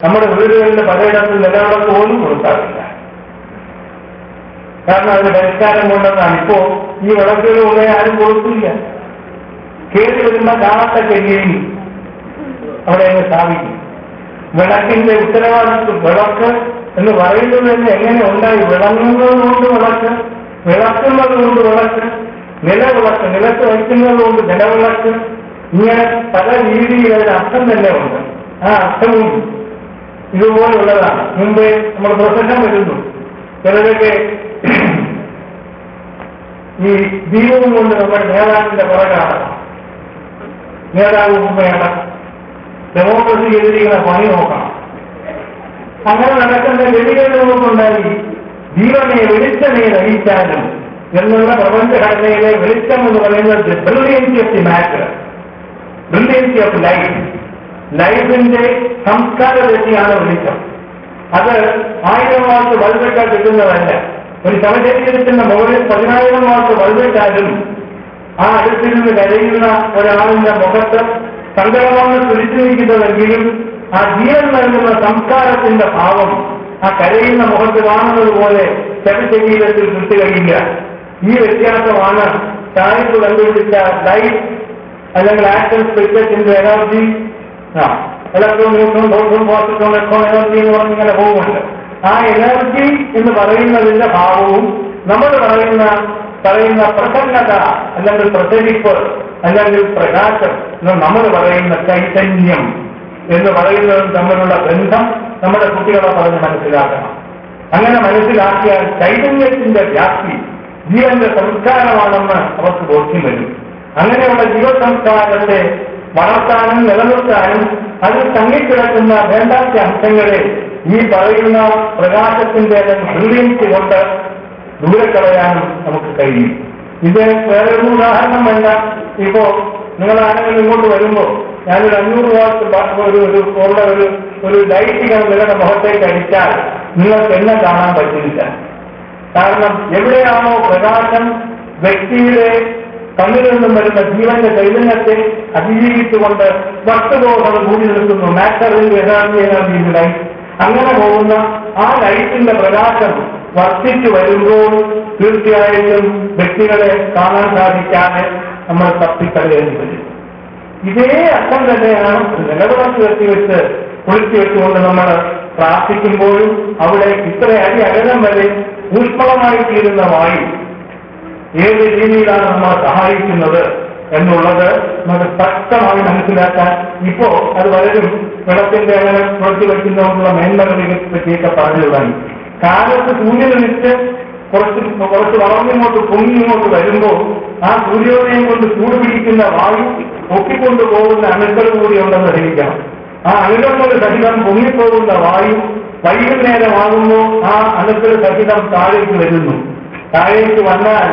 നമ്മുടെ വീടുകളിൽ പലയിടത്തും നിലവിളക്ക് പോലും കൊടുക്കാറില്ല. കാരണം അതിന് പരിഷ്കാരം കൊണ്ടെന്നാണ്. ഇപ്പോ ഈ വിളക്കുകളുടെ ആരും കൊടുക്കില്ല. കയറി വരുന്ന കാണാത്ത ചെല്ലിയും അവിടെ അങ്ങ് സ്ഥാപിക്കും. വിളക്കിന്റെ ഉത്തരവാദിത്വം വിളക്ക് എന്ന് പറയുന്നത് തന്നെ എങ്ങനെ ഉണ്ടായി? വിളങ്ങുന്നത് കൊണ്ട് വിളക്ക്, വിളക്കുന്നത് കൊണ്ട് വിളക്ക്, നിലവിളക്ക്, നിലത്ത് വയ്ക്കുന്നത് കൊണ്ട് നിലവിളക്ക്, ഇങ്ങനെ പല രീതിയിൽ അതിന് അർത്ഥം തന്നെ ഉണ്ട്. ആ അർത്ഥവും ഇതുപോലുള്ളതാണ്. മുമ്പേ നമ്മൾ പ്രസംഗം വരുന്നു. ചിലരൊക്കെ ഈ ദീപവും കൊണ്ട് നമ്മുടെ നേതാവിന്റെ പുറകാണ്. നേതാവ് വേണം, ഡെമോക്രസി എതിരിക്കുന്ന പണി നോക്കണം. അങ്ങനെ നടക്കുന്ന ഗതികേടുകൊണ്ടുണ്ടായി ജീവനെ വെളിച്ചമേ നയിച്ചാലും എന്നുള്ള പ്രപഞ്ചഘടനയിലെ വെളിച്ചം എന്ന് പറയുന്നത് brilliancy of the matter, brilliancy of life, ലൈഫിന്റെ സംസ്കാരതയാണ് വെളിച്ചം. അത് 1000 വാട്ട് ബൾബിട്ടാൽ കിട്ടുന്നതല്ല. ഒരു ശവശരീരത്തിന്റെ മുകളിൽ 10,000 വാട്ട് ബൾബിട്ടാലും ആ അടുത്തിരുന്ന് കരയുന്ന ഒരാളിന്റെ മുഖത്ത് സങ്കടമാണ് തുരിച്ചു നിൽക്കുന്നതെങ്കിലും ആ ജീവൻ നൽകുന്ന സംസ്കാരത്തിന്റെ ഭാവം ആ കരയുന്ന മുഖത്ത് കാണുന്നത് പോലെ ശവശരീരത്തിൽ കിട്ടുകയില്ല. ഈ വ്യത്യാസമാണ് സായിപ്പ് കണ്ടുപിടിച്ച ലൈഫ് അല്ലെങ്കിൽ ആക്ഷൻ സ്പെക്ടത്തിന്റെ energy, electron, neutron, proton, positron, electron energy എന്ന് പറഞ്ഞിങ്ങനെ പോകുന്നുണ്ട്. ആ എനർജി എന്ന് പറയുന്നതിന്റെ ഭാവവും നമ്മൾ പറയുന്ന പ്രസന്നത അല്ലെങ്കിൽ പ്രസരിപ്പ് അല്ലെങ്കിൽ പ്രകാശം എന്ന് നമ്മൾ പറയുന്ന ചൈതന്യം എന്ന് പറയുന്നതും തമ്മിലുള്ള ബന്ധം നമ്മുടെ കുട്ടികളെ പറഞ്ഞ് മനസ്സിലാക്കണം. അങ്ങനെ മനസ്സിലാക്കിയാൽ ചൈതന്യത്തിന്റെ വ്യാപ്തി ജീവന്റെ സംസ്കാരമാണെന്ന് അവർക്ക് ബോധ്യം വരും. അങ്ങനെയുള്ള ജീവസംസ്കാരത്തെ വളർത്താനും നിലനിർത്താനും അതിൽ തങ്ങിക്കിടക്കുന്ന വേണ്ടാത്ത അംശങ്ങളെ ഈ പറയുന്ന പ്രകാശത്തിന്റെ ബ്രില്യൻസ് കൊണ്ട് ദൂരെ കളയാനും നമുക്ക് കഴിയും. ഇത് വേറെ ഒരു ഉദാഹരണം വേണ്ട. ഇപ്പോ നിങ്ങളാണെങ്കിൽ ഇങ്ങോട്ട് വരുമ്പോ ഞാനൊരു 500 വാട്ട് ഒരു ലൈറ്റ് നിങ്ങളുടെ മുഖത്തേക്ക് അടിച്ചാൽ നിങ്ങൾക്ക് എന്നെ കാണാൻ പറ്റില്ല. കാരണം എവിടെയാണോ പ്രകാശം വ്യക്തിയുടെ കണ്ണിൽ നിന്നും വരുന്ന ജീവന്റെ ചൈതന്യത്തെ അതിജീവിച്ചുകൊണ്ട് വസ്തുബോധം കൂടി നിൽക്കുന്നു. മാറ്ററിന്റെ എനർജി ലൈറ്റ്. അങ്ങനെ പോകുന്ന ആ ലൈറ്റിന്റെ പ്രകാശം വർദ്ധിച്ചു വരുമ്പോൾ തീർച്ചയായിട്ടും വ്യക്തികളെ കാണാൻ സാധിക്കാതെ നമ്മൾ തപ്പിക്കളയേണ്ടി വരും. ഇതേ അർത്ഥം തന്നെയാണ് നിലവിളക്ക് വെച്ച് കുളിച്ചു വെച്ചുകൊണ്ട് നമ്മൾ പ്രാർത്ഥിക്കുമ്പോഴും അവിടെ ഇത്ര അകലം വരെ ഊഷ്മളമായി തീരുന്ന വായു ഏത് രീതിയിലാണ് നമ്മളെ സഹായിക്കുന്നത് എന്നുള്ളത് നമുക്ക് സ്പഷ്ടമായി മനസ്സിലാക്കാൻ ഇപ്പോ അത് പലരും വിളക്കിന്റെ അങ്ങനെ പുറത്തു വയ്ക്കുന്നതിനുള്ള മേന്മകളെ പറ്റിയൊക്കെ പറഞ്ഞു തുടങ്ങി. കാലത്ത് സൂര്യനൊഴിച്ച് കുറച്ച് വളർന്നിങ്ങോട്ട് പൊങ്ങിങ്ങോട്ട് വരുമ്പോൾ ആ സൂര്യോദയം കൊണ്ട് ചൂട് പിടിക്കുന്ന വായു പൊക്കിക്കൊണ്ടു പോകുന്ന അണുക്കൾ കൂടി ഉണ്ടെന്ന് ധരിക്കണം. ആ അണുക്കൾ സഹിതം പൊങ്ങിപ്പോകുന്ന വായു വൈകുന്നേരമാകുമ്പോൾ ആ അണുക്കൾ സഹിതം താഴേക്ക് വരുന്നു. താഴേക്ക് വന്നാൽ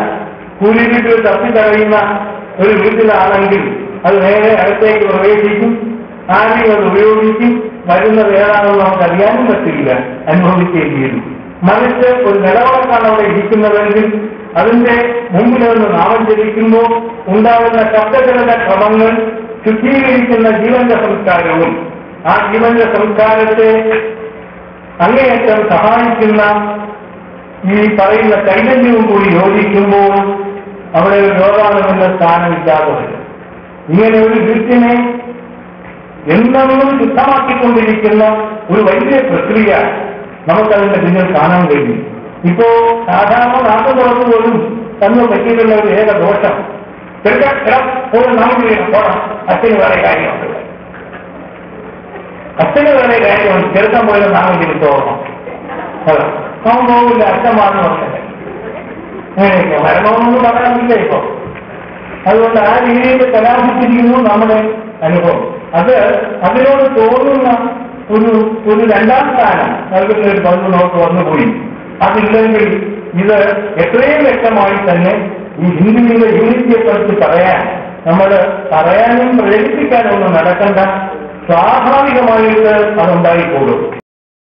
സൂര്യവീട്ടിൽ തപ്പിത്തടയുന്ന ഒരു വീട്ടിലാണെങ്കിൽ അത് നേരെ അകത്തേക്ക് പ്രവേശിക്കും. ആരെയും അത് ഉപയോഗിക്കും. വരുന്നത് ഏതാണെന്ന് നമുക്ക് അറിയാനും പറ്റില്ല, അനുഭവിക്കുകയും ചെയ്യുന്നു. മറിച്ച് ഒരു നിലവിളക്കാണ് അവിടെ ഇരിക്കുന്നതെങ്കിൽ അതിന്റെ മുമ്പിൽ നിന്ന് നാമം ജപിക്കുമ്പോൾ ഉണ്ടാകുന്ന ശബ്ദചലന ക്രമങ്ങൾ ശുദ്ധീകരിക്കുന്ന ജീവന്റെ സംസ്കാരവും ആ ജീവന്റെ സംസ്കാരത്തെ അങ്ങേയറ്റം സഹായിക്കുന്ന ഈ പറയുന്ന ചൈതന്യവും കൂടി യോജിക്കുമ്പോൾ അവിടെ ഒരു രോഗാണുവിന്റെ സ്ഥാനമില്ലാതെ വരും. ഇങ്ങനെ ഒരു വീട്ടിനെ എന്നെന്നും ശുദ്ധമാക്കിക്കൊണ്ടിരിക്കുന്ന ഒരു വലിയ പ്രക്രിയ നമുക്കതിന്റെ പിന്നിൽ കാണാൻ കഴിയും. ഇപ്പോ സാധാരണ നാട്ടുപുറത്ത് പോലും തന്നു പറ്റിയിട്ടുള്ള ഒരു ഏക ദോഷം പോലും നമുക്ക് പോണം. അച്ഛന് വേറെ കാര്യമുണ്ട്, അച്ഛന് വേറെ കാര്യമുണ്ട്. ചെറുക്കം പോലും നാമെങ്കിലും തോന്നണം. അവൻ പോകില്ല, അച്ഛന്മാർന്ന് പറഞ്ഞത് അങ്ങനെയൊക്കെ മരണമെന്നൊന്നും പറയാനില്ല ഇപ്പൊ. അതുകൊണ്ട് ആ രീതിയിൽ കലാശിച്ചിരിക്കുന്നു നമ്മുടെ അനുഭവം. അതിനോട് തോന്നുന്ന ഒരു രണ്ടാം സ്ഥാനം നൽകുന്ന ഒരു പങ്ക് നമുക്ക് വന്നുപോയി. അതില്ലെങ്കിൽ ഇത് എത്രയും വ്യക്തമായി തന്നെ ഈ ഹിന്ദുവിന്റെ യൂണിറ്റിയെക്കുറിച്ച് പറയാനും പ്രേരിപ്പിക്കാനും ഒന്നും നടക്കണ്ട. സ്വാഭാവികമായിട്ട് അതുണ്ടായിക്കോളും.